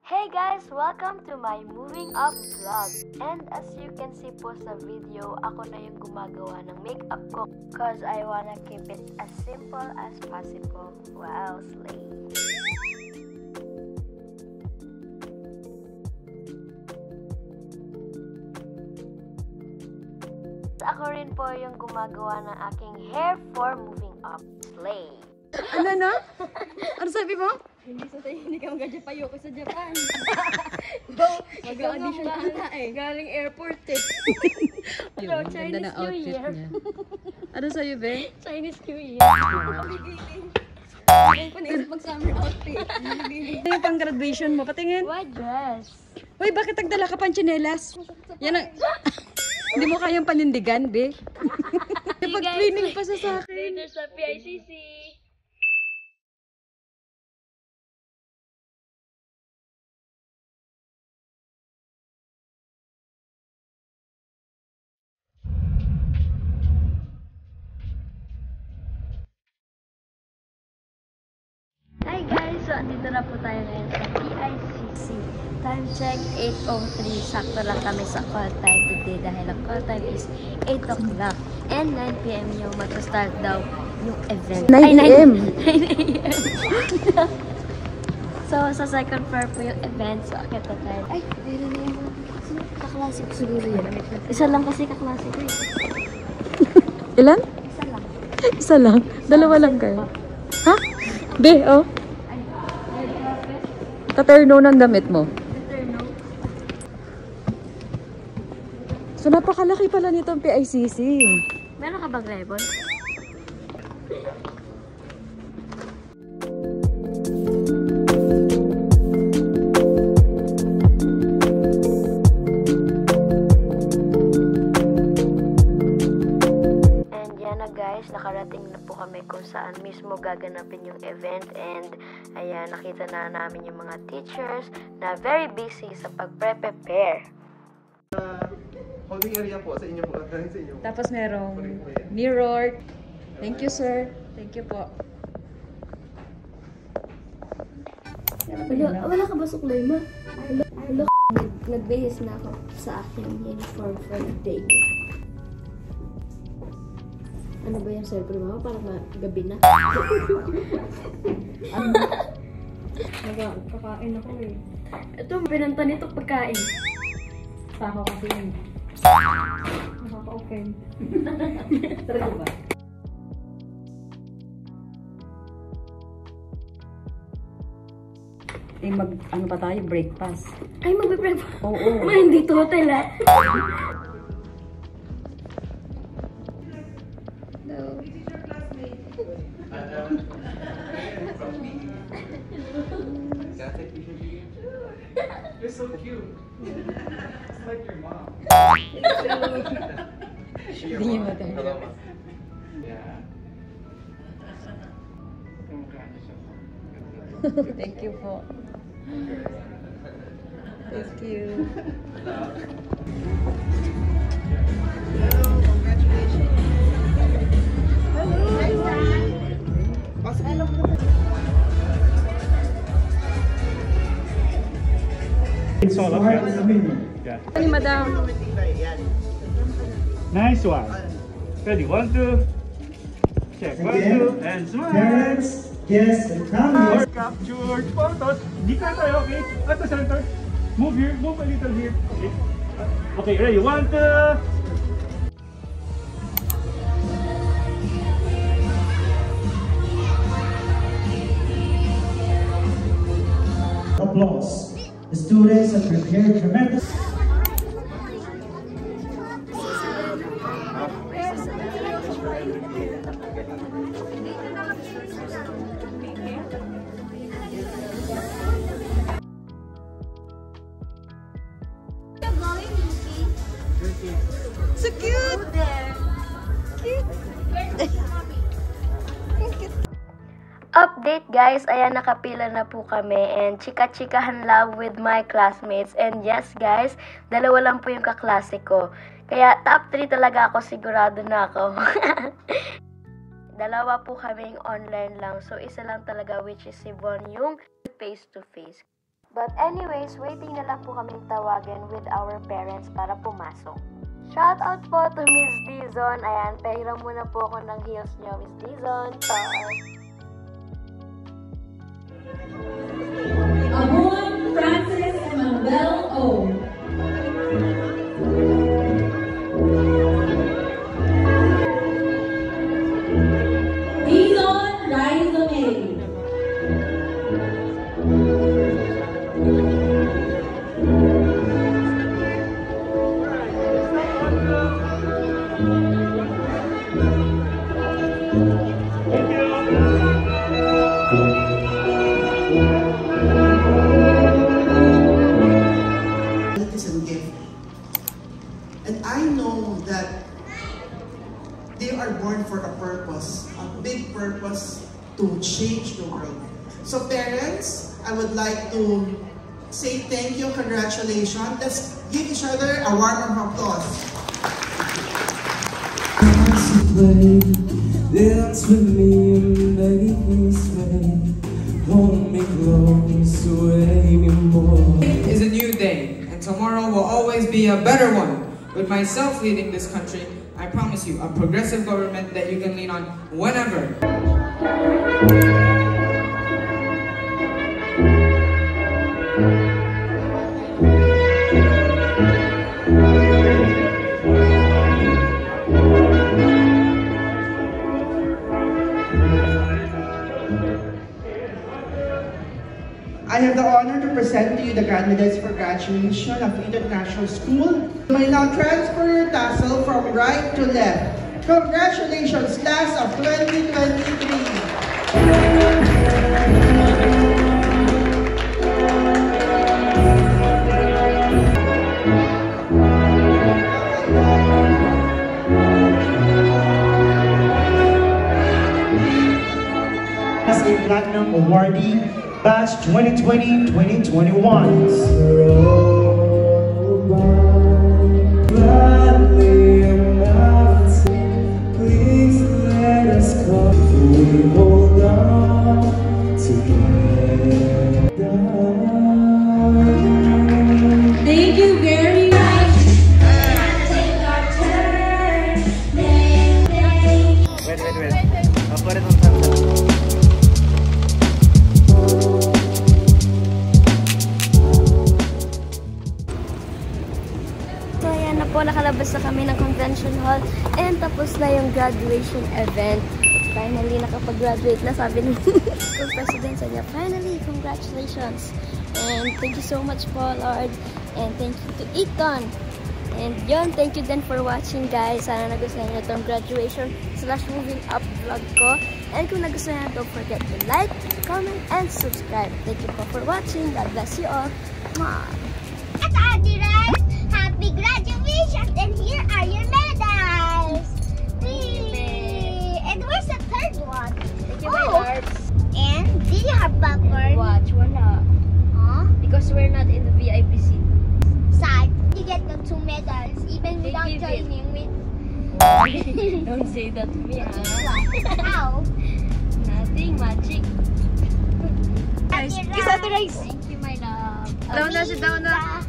Hey guys! Welcome to my moving up vlog. And as you can see po sa video, ako na yung gumagawa ng makeup ko cause I wanna keep it as simple as possible. Wow, slay! Ako rin po yung gumagawa ng aking hair for moving up. Slay! Ano na? Ano sabi mo? Hindi ka magja-payo ko sa Japan. Mag-audition ka na eh. Galing airport eh. Hello, Ganda Chinese ng New outfit Year. niya. Ano sa'yo, be? Chinese New Year. Ang panisip mag-summer outfit. Ano yung pang-graduation mo? Patingin. What dress? Uy, bakit nagdala ka pang tsinelas? Yan ang... Hindi mo kayang panindigan, be. Pag-training pa sa akin. Later sa PICC. Hi guys! So, andito na po tayo ngayon sa PICC. Time check, 8:03. Sakto lang kami sa call time today dahil ang call time is 8 o'clock. And 9 p.m. yung mag-start daw yung event. 9 a.m. 9 a.m. So, sa second floor po yung event. So, akit na tayo. Ay, meron na yung kaklase ko siguro yan. Isa lang kasi kaklase ko eh. Ilan? Isa lang. Isa lang. Dalawa lang kayo. Ha? Be, oh. Ay, red carpet. Katerno ng damit mo. Better no? So, napakalaki pala nitong PICC. Meron ka bang ribbon? And yan na guys, nakarating na po kami kung saan mismo gaganapin yung event. And ayan, nakita na namin yung mga teachers na very busy sa pag-prepare. Holding area po sa inyo po. Sa inyo. Tapos merong mirror. Thank you, sir. Thank you po. Wala ka ba suklay ma? Nag-base na ako sa aking uniform for the day. Ano ba yung cellphone mo? Parang gabi na. Kakain ako eh. Ito, pinanta nito pagkain. Saka kasi yun. Nakaka-open. Talaga ba? Eh, ano pa tayo? Breakfast. Ay, magbe-breakfast. Oo. Ma, hindi to hotel ah. You're so cute. It's like your mom. She your Hindi mom. mo tayo. Hello, mom. Yeah. Thank you po. Thank you. It's all up, yeah. Hey, madam. Nice one. Ready, 1, 2. Check, 1, 2, and smile. Parents, guests, and family. Captured photos. Dito na tayo, okay? At the center. Move here, move a little here. Okay. Okay, ready, 1, 2. Applause. The students have prepared tremendous. So cute! Update guys, ayan nakapila na po kami and chika-chikahan love with my classmates. And yes guys, dalawa lang po yung kaklase ko. Kaya top 3 talaga ako, sigurado na ako. Dalawa po kaming online lang. So isa lang talaga which is si Von yung face to face. But anyways, waiting na lang po kaming tawagan with our parents para pumasok. Shout out po to Miss Dizon. Ayan, pahiram muna po ako ng heels niyo, Miss Dizon. Amon Francis Emmanuel O. Dizon Rizal A. And gift. And I know that they are born for a purpose, a big purpose to change the world. So parents, I would like to say thank you, congratulations. Let's give each other a warm applause. Dance with me and make me sway. Hold me close, sway me more. It's a new day, and tomorrow will always be a better one. With myself leading this country, I promise you a progressive government that you can lean on whenever. I have the honor to present to you the candidates for graduation of International School. You may now transfer your tassel from right to left. Congratulations, class of 2023! As a Platinum awardee, Batch 2020-2021. Please let us come. We hold on together. Thank you very much. I'll put it on top. So ayan na po, nakalabas na kami ng convention hall and tapos na yung graduation event. Finally, nakapag-graduate na, sabi ng school president sa niya. Finally, congratulations! And thank you so much po, Lord. And thank you to Eton. And yun, thank you din for watching, guys. Sana nagustuhan nyo itong graduation/moving up vlog ko. And kung nagustuhan nyo, don't forget to like, comment, and subscribe. Thank you po for watching. God bless you all. Mwah! Happy graduation! And here are your medals! And where's the third one? Thank you, my lords. And do you have popcorn? Watch, wala. Huh? Because we're not in the VIP seat. Sad. You get the 2 medals even They without give it. joining with... Don't say that to me, ha? How? Nothing, magic. Kiss Ate Rice. Thank you, my love. Down na, sit down na.